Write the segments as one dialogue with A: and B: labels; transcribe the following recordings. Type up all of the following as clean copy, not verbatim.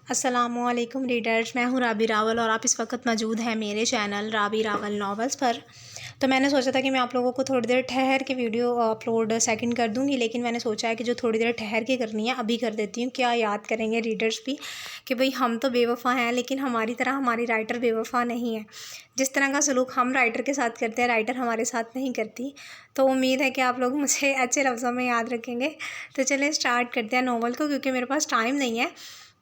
A: السلام علیکم ریڈرز، میں ہوں رابی راول اور آپ اس وقت موجود ہیں میرے چینل رابی راول ناولز پر۔ تو میں نے سوچا تھا کہ میں آپ لوگوں کو تھوڑی دیر ٹھہر کے ویڈیو اپلوڈ سیکنڈ کر دوں گی، لیکن میں نے سوچا ہے کہ جو تھوڑی دیر ٹھہر کے کرنی ہے ابھی کر دیتی ہوں۔ کیا یاد کریں گے ریڈرز بھی کہ بھئی ہم تو بے وفا ہیں، لیکن ہماری طرح ہماری رائٹر بے وفا نہیں ہے۔ جس طرح کا سلوک ہم رائٹر کے ساتھ کرتے ہیں رائٹر ہمارے ساتھ نہیں کرتی۔ تو امید ہے کہ آپ لوگ مجھے اچھے لفظوں میں یاد رکھیں گے۔ تو چلیں اسٹارٹ کرتے ہیں ناول کو، کیونکہ میرے پاس ٹائم نہیں ہے،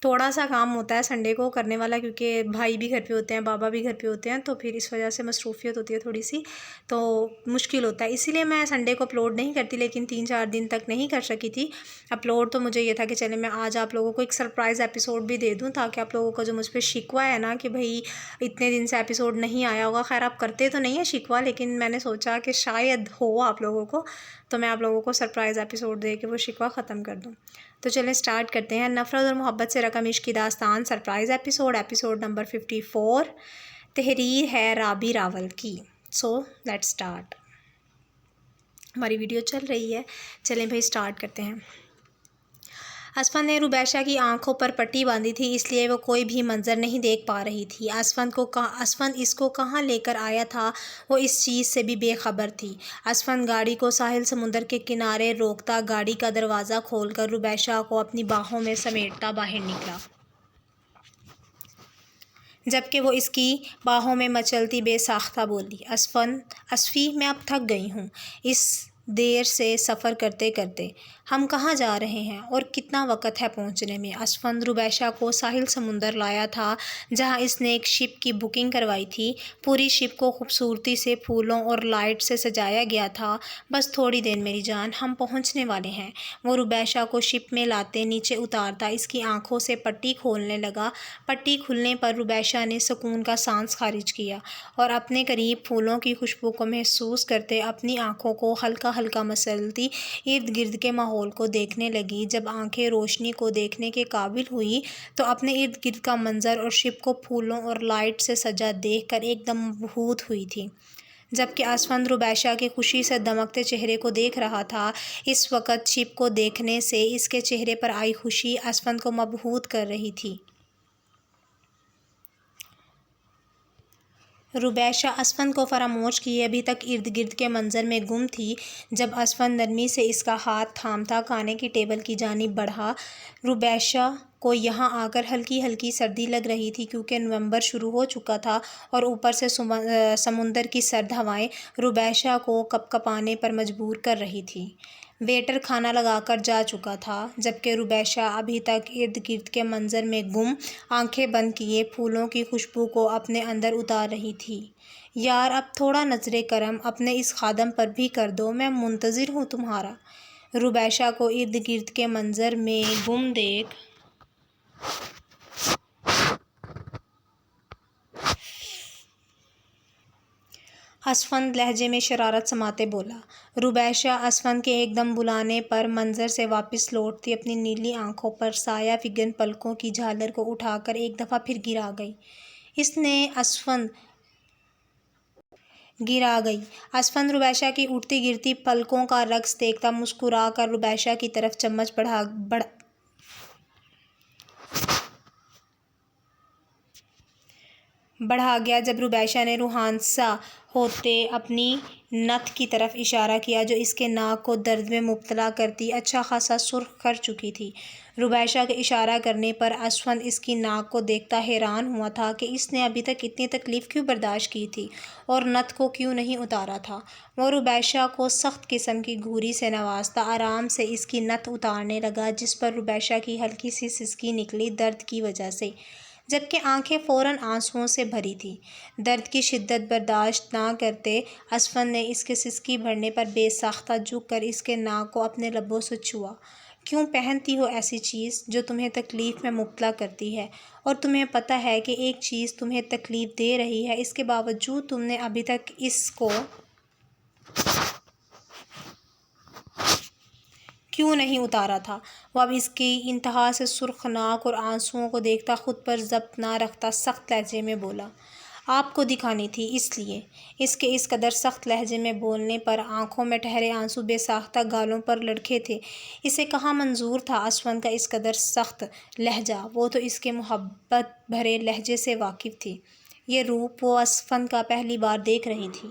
A: تھوڑا سا کام ہوتا ہے سنڈے کو کرنے والا، کیونکہ بھائی بھی گھر پہ ہوتے ہیں، بابا بھی گھر پہ ہوتے ہیں، تو پھر اس وجہ سے مصروفیت ہوتی ہے تھوڑی سی، تو مشکل ہوتا ہے، اسی لیے میں سنڈے کو اپلوڈ نہیں کرتی، لیکن 3-4 دن تک نہیں کر سکی تھی اپلوڈ۔ تو مجھے یہ تھا کہ چلے میں آج آپ لوگوں کو ایک سرپرائز ایپیسوڈ بھی دے دوں، تاکہ آپ لوگوں کا جو مجھ پہ شکوہ ہے نا کہ بھئی اتنے دن سے ایپیسوڈ نہیں آیا ہوگا، خیر آپ کرتے تو نہیں ہے شکوہ، لیکن میں نے سوچا کہ شاید ہو آپ لوگوں کو، تو میں آپ لوگوں کو سرپرائز ایپیسوڈ دے کے وہ شکوہ ختم کر دوں۔ تو چلیں اسٹارٹ کرتے ہیں۔ نفرت اور محبت سے رقم عشق کی داستان سرپرائز ایپیسوڈ نمبر 54، تحریر ہے رابی راول کی۔ So let's start. ہماری ویڈیو چل رہی ہے، چلیں بھائی اسٹارٹ کرتے ہیں۔ اسفند نے روبیشہ کی آنکھوں پر پٹی باندھی تھی، اس لیے وہ کوئی بھی منظر نہیں دیکھ پا رہی تھی۔ اسفند اس کو کہاں لے کر آیا تھا، وہ اس چیز سے بھی بے خبر تھی۔ اسفند گاڑی کو ساحل سمندر کے کنارے روکتا، گاڑی کا دروازہ کھول کر روبیشہ کو اپنی باہوں میں سمیٹتا باہر نکلا، جبکہ وہ اس کی باہوں میں مچلتی بے ساختہ بولی، اسفی میں اب تھک گئی ہوں اس دیر سے سفر کرتے کرتے۔ ہم کہاں جا رہے ہیں اور کتنا وقت ہے پہنچنے میں؟ اسفند روبیشہ کو ساحل سمندر لایا تھا، جہاں اس نے ایک شپ کی بکنگ کروائی تھی۔ پوری شپ کو خوبصورتی سے پھولوں اور لائٹ سے سجایا گیا تھا۔ بس تھوڑی دیر میری جان، ہم پہنچنے والے ہیں۔ وہ روبیشہ کو شپ میں لاتے نیچے اتارتا، اس کی آنکھوں سے پٹی کھولنے لگا۔ پٹی کھلنے پر روبیشہ نے سکون کا سانس خارج کیا اور اپنے قریب پھولوں کی خوشبو کو محسوس کرتے اپنی آنکھوں کو ہلکا ہلکا مسلتی ارد گرد کے ماحول کو دیکھنے لگی۔ جب آنکھیں روشنی کو دیکھنے کے قابل ہوئی تو اپنے ارد گرد کا منظر اور شپ کو پھولوں اور لائٹ سے سجا دیکھ کر ایک دم مبہوت ہوئی تھی۔ جبکہ اسفند روبیشہ کے خوشی سے دمکتے چہرے کو دیکھ رہا تھا، اس وقت شپ کو دیکھنے سے اس کے چہرے پر آئی خوشی اسفند کو مبہوت کر رہی تھی۔ روبیشہ اسفند کو فراموش کیے ابھی تک ارد گرد کے منظر میں گم تھی۔ جب اسفند نرمی سے اس کا ہاتھ تھامتا کھانے کی ٹیبل کی جانب بڑھا، روبیشہ کو یہاں آ کر ہلکی ہلکی سردی لگ رہی تھی، کیونکہ نومبر شروع ہو چکا تھا اور اوپر سے سمندر کی سرد ہوائیں روبیشہ کو کپکپانے پر مجبور کر رہی تھیں۔ ویٹر کھانا لگا کر جا چکا تھا، جبکہ روبیشہ ابھی تک ارد گرد کے منظر میں گم، آنکھیں بند کیے پھولوں کی خوشبو کو اپنے اندر اتار رہی تھی۔ یار اب تھوڑا نظر کرم اپنے اس خادم پر بھی کر دو، میں منتظر ہوں تمہارا۔ روبیشہ کو ارد گرد کے منظر میں گم دیکھ اسفند لہجے میں شرارت سماتے بولا۔ روبیشہ اسفند کے ایک دم بلانے پر منظر سے واپس لوٹتی اپنی نیلی آنکھوں پر سایہ فگن پلکوں کی جھالر کو اٹھا کر ایک دفعہ پھر گرا گئی۔ روبیشہ کی اٹھتی گرتی پلکوں کا رقص دیکھتا مسکرا کر روبیشہ کی طرف چمچ بڑھا گیا۔ جب روبیشہ نے روحانسا ہوتے اپنی نتھ کی طرف اشارہ کیا جو اس کے ناک کو درد میں مبتلا کرتی اچھا خاصا سرخ کر چکی تھی۔ روبیشہ کے اشارہ کرنے پر اسفند اس کی ناک کو دیکھتا حیران ہوا تھا کہ اس نے ابھی تک اتنی تکلیف کیوں برداشت کی تھی اور نتھ کو کیوں نہیں اتارا تھا۔ وہ روبیشہ کو سخت قسم کی گھوری سے نوازتا آرام سے اس کی نتھ اتارنے لگا، جس پر روبیشہ کی ہلکی سی سسکی نکلی درد کی وجہ سے، جبکہ آنکھیں فوراً آنسوؤں سے بھری تھیں۔ درد کی شدت برداشت نہ کرتے اسفند نے اس کے سسکی بھرنے پر بے ساختہ جھک کر اس کے ناک کو اپنے لبوں سے چھوا۔ کیوں پہنتی ہو ایسی چیز جو تمہیں تکلیف میں مبتلا کرتی ہے، اور تمہیں پتہ ہے کہ ایک چیز تمہیں تکلیف دے رہی ہے، اس کے باوجود تم نے ابھی تک اس کو کیوں نہیں اتارا تھا؟ وہ اب اس کی انتہا سے سرخ ناک اور آنسوؤں کو دیکھتا خود پر ضبط نہ رکھتا سخت لہجے میں بولا۔ آپ کو دکھانی تھی، اس لیے۔ اس کے اس قدر سخت لہجے میں بولنے پر آنکھوں میں ٹھہرے آنسو بے ساختہ گالوں پر لڑکے تھے۔ اسے کہاں منظور تھا اسفند کا اس قدر سخت لہجہ، وہ تو اس کے محبت بھرے لہجے سے واقف تھی۔ یہ روپ وہ اسفند کا پہلی بار دیکھ رہی تھی۔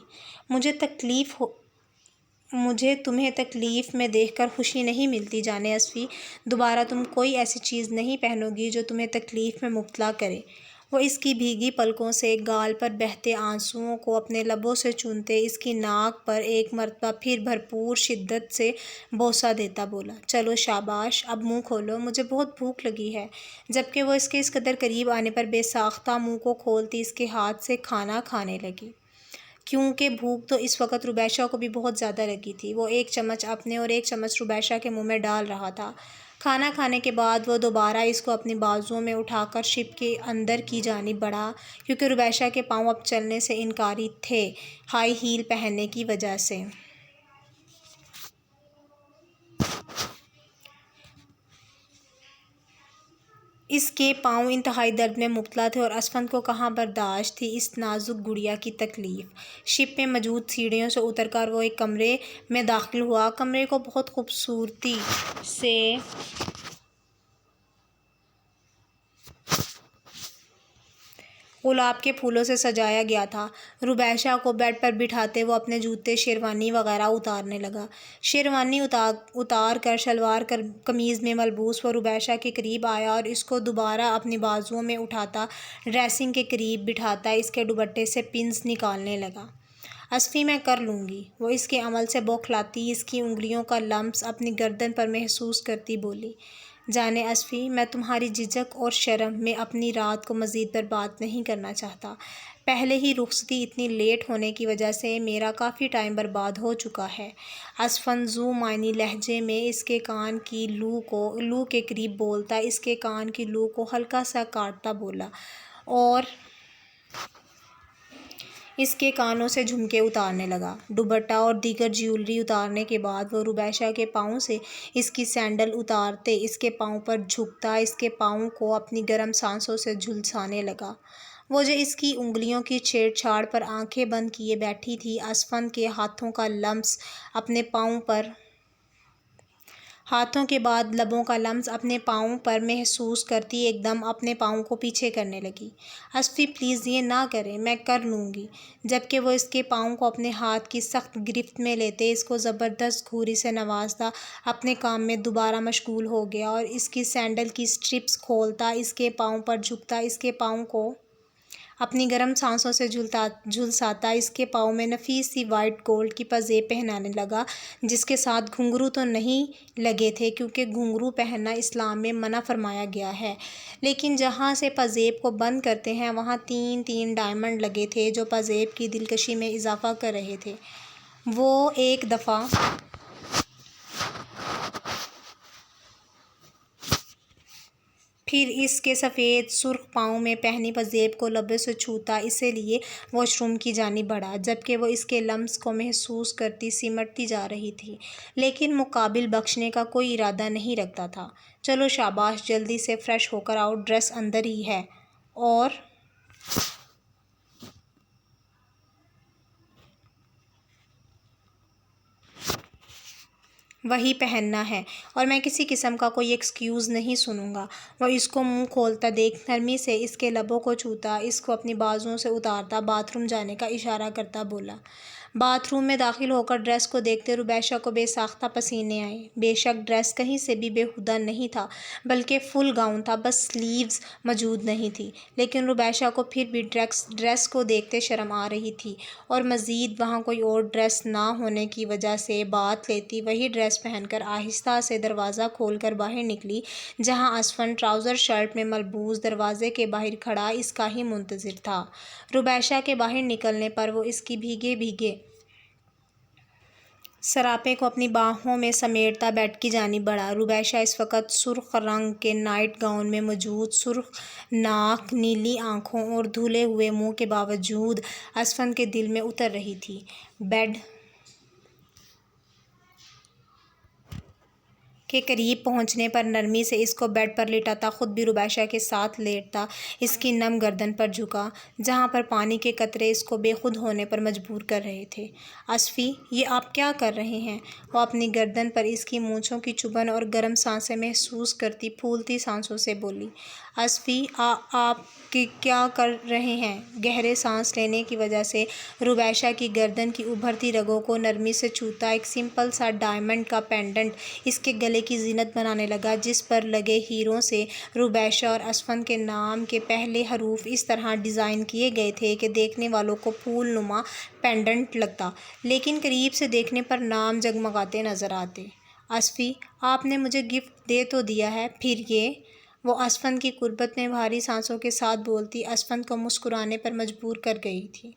A: مجھے تمہیں تکلیف میں دیکھ کر خوشی نہیں ملتی جانے اسفی، دوبارہ تم کوئی ایسی چیز نہیں پہنو گی جو تمہیں تکلیف میں مبتلا کرے۔ وہ اس کی بھیگی پلکوں سے گال پر بہتے آنسوؤں کو اپنے لبوں سے چومتے اس کی ناک پر ایک مرتبہ پھر بھرپور شدت سے بوسہ دیتا بولا، چلو شاباش، اب منہ کھولو، مجھے بہت بھوک لگی ہے۔ جبکہ وہ اس کے اس قدر قریب آنے پر بے ساختہ منہ کو کھولتی اس کے ہاتھ سے کھانا کھانے لگی، کیونکہ بھوک تو اس وقت روبیشہ کو بھی بہت زیادہ لگی تھی۔ وہ ایک چمچ اپنے اور ایک چمچ روبیشہ کے منہ میں ڈال رہا تھا۔ کھانا کھانے کے بعد وہ دوبارہ اس کو اپنی بازوؤں میں اٹھا کر شپ کے اندر کی جانب بڑھا، کیونکہ روبیشہ کے پاؤں اب چلنے سے انکاری تھے ہائی ہیل پہننے کی وجہ سے۔ اس کے پاؤں انتہائی درد میں مبتلا تھے اور اسفند کو کہاں برداشت تھی اس نازک گڑیا کی تکلیف۔ شپ میں موجود سیڑھیوں سے اتر کر وہ ایک کمرے میں داخل ہوا۔ کمرے کو بہت خوبصورتی سے گلاب کے پھولوں سے سجایا گیا تھا۔ روبیشہ کو بیڈ پر بٹھاتے وہ اپنے جوتے، شیروانی وغیرہ اتارنے لگا۔ شیروانی اتار کر شلوار قمیض میں ملبوس وہ روبیشہ کے قریب آیا اور اس کو دوبارہ اپنی بازوؤں میں اٹھاتا ڈریسنگ کے قریب بٹھاتا اس کے دوپٹے سے پنز نکالنے لگا۔ اسفی، میں کر لوں گی، وہ اس کے عمل سے بوکھلاتی اس کی انگلیوں کا لمس اپنی گردن پر محسوس کرتی بولی، جانے اسفی، میں تمہاری جھجک اور شرم میں اپنی رات کو مزید برباد نہیں کرنا چاہتا۔ پہلے ہی رخصتی اتنی لیٹ ہونے کی وجہ سے میرا کافی ٹائم برباد ہو چکا ہے۔ اسفند ذو معنی لہجے میں اس کے کان کی لو کے قریب بولتا اس کے کان کی لو کو ہلکا سا کاٹتا بولا، اور اس کے کانوں سے جھمکے اتارنے لگا۔ دوپٹہ اور دیگر جیولری اتارنے کے بعد وہ روبیشہ کے پاؤں سے اس کی سینڈل اتارتے اس کے پاؤں پر جھکتا اس کے پاؤں کو اپنی گرم سانسوں سے جھلسانے لگا۔ وہ جو اس کی انگلیوں کی چھیڑ چھاڑ پر آنکھیں بند کیے بیٹھی تھی، اسفند کے ہاتھوں کا لمس اپنے پاؤں پر، ہاتھوں کے بعد لبوں کا لمس اپنے پاؤں پر محسوس کرتی ایک دم اپنے پاؤں کو پیچھے کرنے لگی۔ اسفی پلیز یہ نہ کریں، میں کر لوں گی۔ جبکہ وہ اس کے پاؤں کو اپنے ہاتھ کی سخت گرفت میں لیتے اس کو زبردست گھوری سے نوازتا اپنے کام میں دوبارہ مشغول ہو گیا اور اس کی سینڈل کی اسٹرپس کھولتا اس کے پاؤں پر جھکتا اس کے پاؤں کو اپنی گرم سانسوں سے جھلساتا اس کے پاؤں میں نفیس سی وائٹ گولڈ کی پزیب پہنانے لگا، جس کے ساتھ گھنگرو تو نہیں لگے تھے کیونکہ گھنگرو پہننا اسلام میں منع فرمایا گیا ہے، لیکن جہاں سے پزیب کو بند کرتے ہیں وہاں 3 ڈائمنڈ لگے تھے جو پزیب کی دلکشی میں اضافہ کر رہے تھے۔ وہ ایک دفعہ پھر اس کے سفید سرخ پاؤں میں پہنی پزیب کو لبوں سے چھوتا اسے لیے واش روم کی جانب بڑھا، جبکہ وہ اس کے لمس کو محسوس کرتی سمٹتی جا رہی تھی، لیکن مقابل بخشنے کا کوئی ارادہ نہیں رکھتا تھا۔ چلو شاباش، جلدی سے فریش ہو کر آؤ، ڈریس اندر ہی ہے اور وہی پہننا ہے، اور میں کسی قسم کا کوئی ایکسکیوز نہیں سنوں گا۔ وہ اس کو منہ کھولتا دیکھ نرمی سے اس کے لبوں کو چھوتا اس کو اپنی بازوؤں سے اتارتا باتھ روم جانے کا اشارہ کرتا بولا۔ باتھ روم میں داخل ہو کر ڈریس کو دیکھتے روبیشہ کو بے ساختہ پسینے آئے۔ بے شک ڈریس کہیں سے بھی بےہودہ نہیں تھا بلکہ فل گاؤن تھا، بس سلیوز موجود نہیں تھی، لیکن روبیشہ کو پھر بھی ڈریس کو دیکھتے شرم آ رہی تھی اور مزید وہاں کوئی اور ڈریس نہ ہونے کی وجہ سے بات لیتی وہی ڈریس پہن کر آہستہ سے دروازہ کھول کر باہر نکلی، جہاں اسفند ٹراؤزر شرٹ میں ملبوس دروازے کے باہر کھڑا اس کا ہی منتظر تھا۔ روبیشہ کے باہر نکلنے پر وہ اس کی بھیگے سراپے کو اپنی باہوں میں سمیٹتا بیڈ کی جانب بڑھا۔ روبیشہ اس وقت سرخ رنگ کے نائٹ گاؤن میں موجود، سرخ ناک، نیلی آنکھوں اور دھلے ہوئے منہ کے باوجود اسفند کے دل میں اتر رہی تھی۔ بیڈ کے قریب پہنچنے پر نرمی سے اس کو بیڈ پر لٹاتا، خود بھی ربیشہ کے ساتھ لیٹتا، اس کی نم گردن پر جھکا جہاں پر پانی کے قطرے اس کو بے خود ہونے پر مجبور کر رہے تھے۔ اصفی، یہ آپ کیا کر رہے ہیں؟ وہ اپنی گردن پر اس کی مونچھوں کی چبھن اور گرم سانسیں محسوس کرتی پھولتی سانسوں سے بولی۔ اصفی، آپ کیا کر رہے ہیں؟ گہرے سانس لینے کی وجہ سے ربیشہ کی گردن کی ابھرتی رگوں کو نرمی سے چھوتا ایک سمپل سا ڈائمنڈ کا پینڈنٹ اس کے گلے کی زینت بنانے لگا، جس پر لگے ہیروں سے ربیشہ اور اسفند کے نام کے پہلے حروف اس طرح ڈیزائن کیے گئے تھے کہ دیکھنے والوں کو پھول نما پینڈنٹ لگتا، لیکن قریب سے دیکھنے پر نام جگمگاتے نظر آتے۔ اصفی، آپ نے مجھے گفٹ دے تو دیا ہے، پھر یہ؟ وہ اسفند کی قربت میں بھاری سانسوں کے ساتھ بولتی اسفند کو مسکرانے پر مجبور کر گئی تھی۔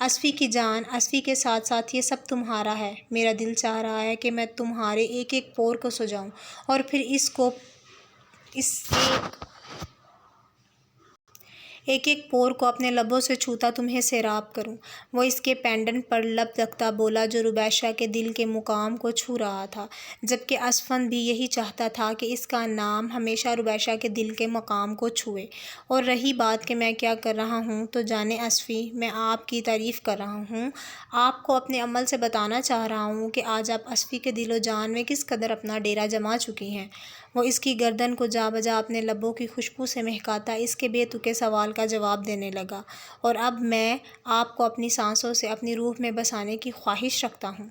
A: اصفی کی جان، اصفی کے ساتھ ساتھ یہ سب تمہارا ہے۔ میرا دل چاہ رہا ہے کہ میں تمہارے ایک ایک پور کو سجاؤں اور پھر ایک ایک پور کو اپنے لبوں سے چھوتا تمہیں سیراب کروں۔ وہ اس کے پینڈنٹ پر لب رکھتا بولا، جو ربیشہ کے دل کے مقام کو چھو رہا تھا، جبکہ اسفند بھی یہی چاہتا تھا کہ اس کا نام ہمیشہ ربیشہ کے دل کے مقام کو چھوئے۔ اور رہی بات کہ میں کیا کر رہا ہوں، تو جانیں اصفی، میں آپ کی تعریف کر رہا ہوں، آپ کو اپنے عمل سے بتانا چاہ رہا ہوں کہ آج آپ اصفی کے دل و جان میں کس قدر اپنا ڈیرا جما چکی ہیں۔ وہ اس کی گردن کو جا بجا اپنے لبوں کی خوشبو سے مہکاتا اس کے بے تکے سوال کا جواب دینے لگا، اور اب میں آپ کو اپنی سانسوں سے اپنی روح میں بسانے کی خواہش رکھتا ہوں۔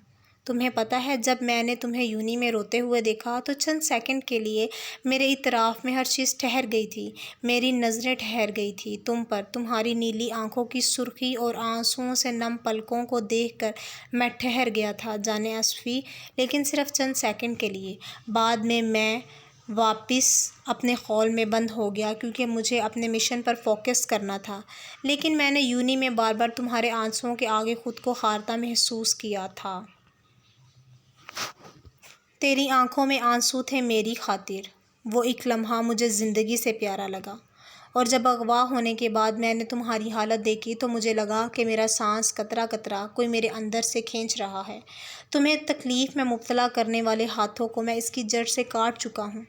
A: تمہیں پتہ ہے، جب میں نے تمہیں یونی میں روتے ہوئے دیکھا تو چند سیکنڈ کے لیے میرے اطراف میں ہر چیز ٹھہر گئی تھی، میری نظریں ٹھہر گئی تھیں تم پر، تمہاری نیلی آنکھوں کی سرخی اور آنسوؤں سے نم پلکوں کو دیکھ کر میں ٹھہر گیا تھا، جانے اصفی، لیکن صرف چند سیکنڈ کے لیے۔ بعد میں واپس اپنے خول میں بند ہو گیا کیونکہ مجھے اپنے مشن پر فوکس کرنا تھا، لیکن میں نے یونی میں بار بار تمہارے آنسوؤں کے آگے خود کو ہارتا محسوس کیا تھا۔ تیری آنکھوں میں آنسو تھے میری خاطر۔ وہ ایک لمحہ مجھے زندگی سے پیارا لگا، اور جب اغوا ہونے کے بعد میں نے تمہاری حالت دیکھی تو مجھے لگا کہ میرا سانس قطرہ قطرہ کوئی میرے اندر سے کھینچ رہا ہے۔ تمہیں تکلیف میں مبتلا کرنے والے ہاتھوں کو میں اس کی جڑ سے کاٹ چکا ہوں۔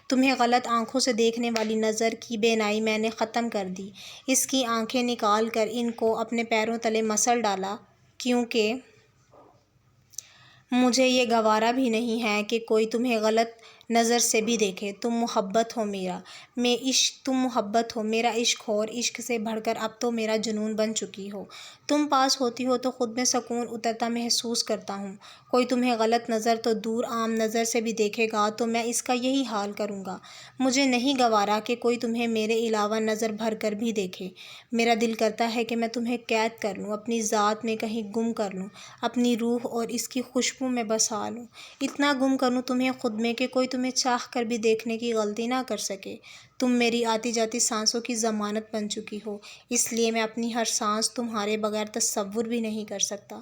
A: تمہیں غلط آنکھوں سے دیکھنے والی نظر کی بینائی میں نے ختم کر دی، اس کی آنکھیں نکال کر ان کو اپنے پیروں تلے مسل ڈالا، کیونکہ مجھے یہ گوارا بھی نہیں ہے کہ کوئی تمہیں غلط نظر سے بھی دیکھے۔ تم محبت ہو میرا عشق ہو، اور عشق سے بڑھ کر اب تو میرا جنون بن چکی ہو۔ تم پاس ہوتی ہو تو خود میں سکون اترتا محسوس کرتا ہوں۔ کوئی تمہیں غلط نظر تو دور، عام نظر سے بھی دیکھے گا تو میں اس کا یہی حال کروں گا۔ مجھے نہیں گوارا کہ کوئی تمہیں میرے علاوہ نظر بھر کر بھی دیکھے۔ میرا دل کرتا ہے کہ میں تمہیں قید کر لوں، اپنی ذات میں کہیں گم کر لوں، اپنی روح اور اس کی خوشبو میں بسا لوں، اتنا گم کر لوں تمہیں خود میں کہ کوئی تمہیں چاہ کر بھی دیکھنے کی غلطی نہ کر سکے۔ تم میری آتی جاتی سانسوں کی ضمانت بن چکی ہو، اس لیے میں اپنی ہر سانس تمہارے بغیر تصور بھی نہیں کر سکتا۔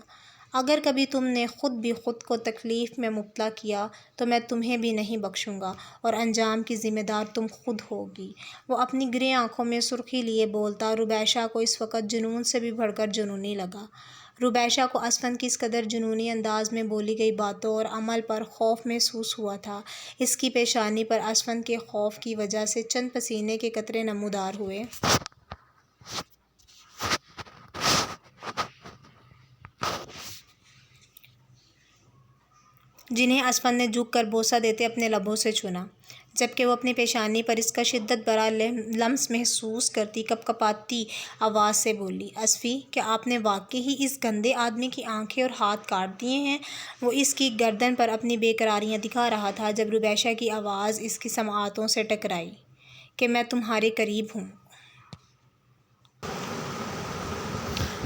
A: اگر کبھی تم نے خود کو تکلیف میں مبتلا کیا تو میں تمہیں بھی نہیں بخشوں گا، اور انجام کی ذمہ دار تم خود ہوگی۔ وہ اپنی گرے آنکھوں میں سرخی لیے بولتا، ربیشہ کو اس وقت جنون سے بھی بڑھ کر جنونی لگا۔ ربیشہ کو اسفند کی اس قدر جنونی انداز میں بولی گئی باتوں اور عمل پر خوف محسوس ہوا تھا۔ اس کی پیشانی پر اسفند کے خوف کی وجہ سے چند پسینے کے قطرے نمودار ہوئے، جنہیں اسفند نے جھک کر بوسہ دیتے اپنے لبوں سے چنا، جبکہ وہ اپنی پیشانی پر اس کا شدت بھرا لمس محسوس کرتی کپ کپاتی آواز سے بولی، اصفی، کیا آپ نے واقعی ہی اس گندے آدمی کی آنکھیں اور ہاتھ کاٹ دیے ہیں؟ وہ اس کی گردن پر اپنی بے قراریاں دکھا رہا تھا جب ربیشہ کی آواز اس کی سماعتوں سے ٹکرائی کہ میں تمہارے قریب ہوں۔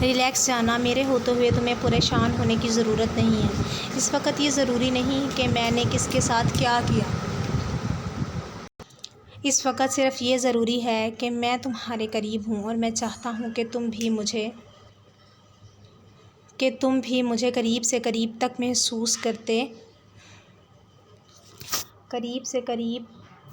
A: ریلیکس جانا، میرے ہوتے ہوئے تمہیں پریشان ہونے کی ضرورت نہیں ہے۔ اس وقت یہ ضروری نہیں کہ میں نے کس کے ساتھ کیا کیا، اس وقت صرف یہ ضروری ہے کہ میں تمہارے قریب ہوں، اور میں چاہتا ہوں کہ تم بھی مجھے قریب سے قریب تک محسوس کرتے، قریب سے قریب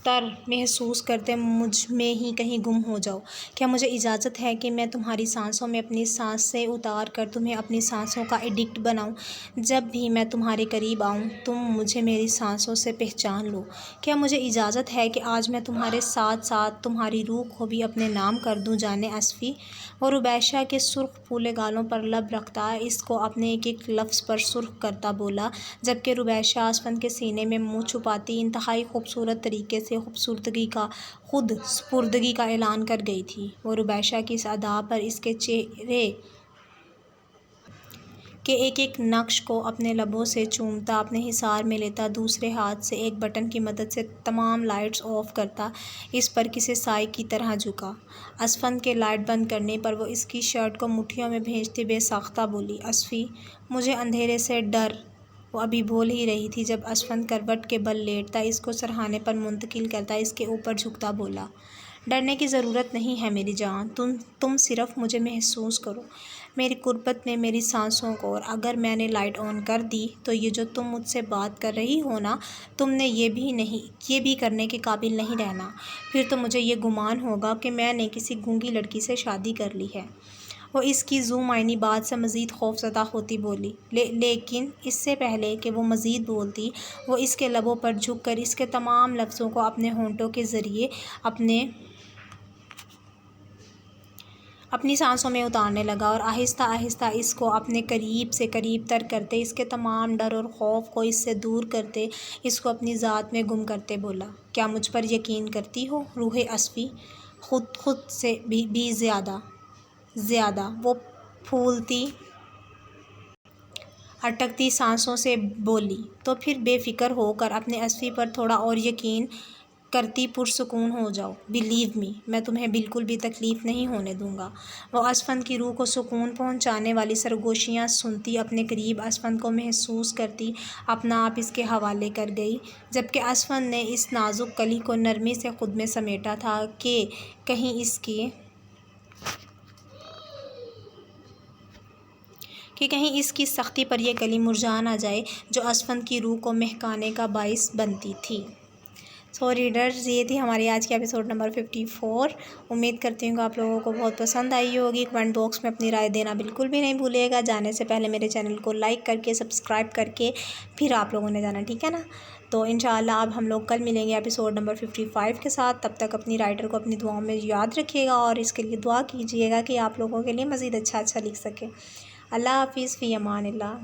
A: تر محسوس کرتے مجھ میں ہی کہیں گم ہو جاؤ؟ کیا مجھے اجازت ہے کہ میں تمہاری سانسوں میں اپنی سانسیں اتار کر تمہیں اپنی سانسوں کا ایڈکٹ بناؤں؟ جب بھی میں تمہارے قریب آؤں تم مجھے میری سانسوں سے پہچان لو؟ کیا مجھے اجازت ہے کہ آج میں تمہارے ساتھ ساتھ تمہاری روح کو بھی اپنے نام کر دوں جانے اصفی؟ وہ روبیشہ کے سرخ پھولے گالوں پر لب رکھتا اس کو اپنے ایک ایک لفظ پر سرخ کرتا بولا، جبکہ روبیشہ اسفند کے سینے میں منہ چھپاتی انتہائی خوبصورت طریقے سے خوبصورتگی کا خود سپردگی کا اعلان کر گئی تھی۔ وہ روبیشہ کی اس ادا پر اس کے چہرے کے ایک ایک نقش کو اپنے لبوں سے چومتا، اپنے حصار میں لیتا، دوسرے ہاتھ سے ایک بٹن کی مدد سے تمام لائٹس آف کرتا، اس پر کسی سائے کی طرح جھکا۔ اسفند کے لائٹ بند کرنے پر وہ اس کی شرٹ کو مٹھیوں میں بھینچتی بے ساختہ بولی، اصفی مجھے اندھیرے سے ڈر۔ وہ ابھی بول ہی رہی تھی جب اسفند کروٹ کے بل لیٹتا، اس کو سرہانے پر منتقل کرتا، اس کے اوپر جھکتا بولا، ڈرنے کی ضرورت نہیں ہے میری جان، تم صرف مجھے محسوس کرو، میری قربت میں میری سانسوں کو، اور اگر میں نے لائٹ آن کر دی تو یہ جو تم مجھ سے بات کر رہی ہو نا، تم نے یہ بھی کرنے کے قابل نہیں رہنا، پھر تو مجھے یہ گمان ہوگا کہ میں نے کسی گونگی لڑکی سے شادی کر لی ہے۔ وہ اس کی ذو معنی بات سے مزید خوفزدہ ہوتی بولی، لیکن اس سے پہلے کہ وہ مزید بولتی، وہ اس کے لبوں پر جھک کر اس کے تمام لفظوں کو اپنے ہونٹوں کے ذریعے اپنی سانسوں میں اتارنے لگا، اور آہستہ آہستہ اس کو اپنے قریب سے قریب تر کرتے، اس کے تمام ڈر اور خوف کو اس سے دور کرتے، اس کو اپنی ذات میں گم کرتے بولا، کیا مجھ پر یقین کرتی ہو روح اصفی؟ خود سے بھی زیادہ۔ وہ پھولتی اٹکتی سانسوں سے بولی، تو پھر بے فکر ہو کر اپنے اصفی پر تھوڑا اور یقین کرتی پرسکون ہو جاؤ، بلیو می، میں تمہیں بالکل بھی تکلیف نہیں ہونے دوں گا۔ وہ اسفند کی روح کو سکون پہنچانے والی سرگوشیاں سنتی، اپنے قریب اسفند کو محسوس کرتی، اپنا آپ اس کے حوالے کر گئی، جبکہ اسفند نے اس نازک کلی کو نرمی سے خود میں سمیٹا تھا کہ کہیں اس کی سختی پر یہ کلی مرجھا نہ جائے جو اسفند کی روح کو مہکانے کا باعث بنتی تھی۔ سو ریڈرز، یہ تھی ہماری آج کی ایپیسوڈ نمبر 54۔ امید کرتی ہوں کہ آپ لوگوں کو بہت پسند آئی ہوگی۔ کمنٹ باکس میں اپنی رائے دینا بالکل بھی نہیں بھولیے گا۔ جانے سے پہلے میرے چینل کو لائک کر کے سبسکرائب کر کے پھر آپ لوگوں نے جانا، ٹھیک ہے نا؟ تو انشاءاللہ اب ہم لوگ کل ملیں گے ایپیسوڈ نمبر 55 کے ساتھ۔ تب تک اپنی رائٹر کو اپنی دعاؤں میں یاد رکھیے گا اور اس کے لیے دعا کیجیے گا کہ آپ لوگوں کے لیے مزید اچھا لکھ سکے۔ اللہ حافظ، فی امان اللہ۔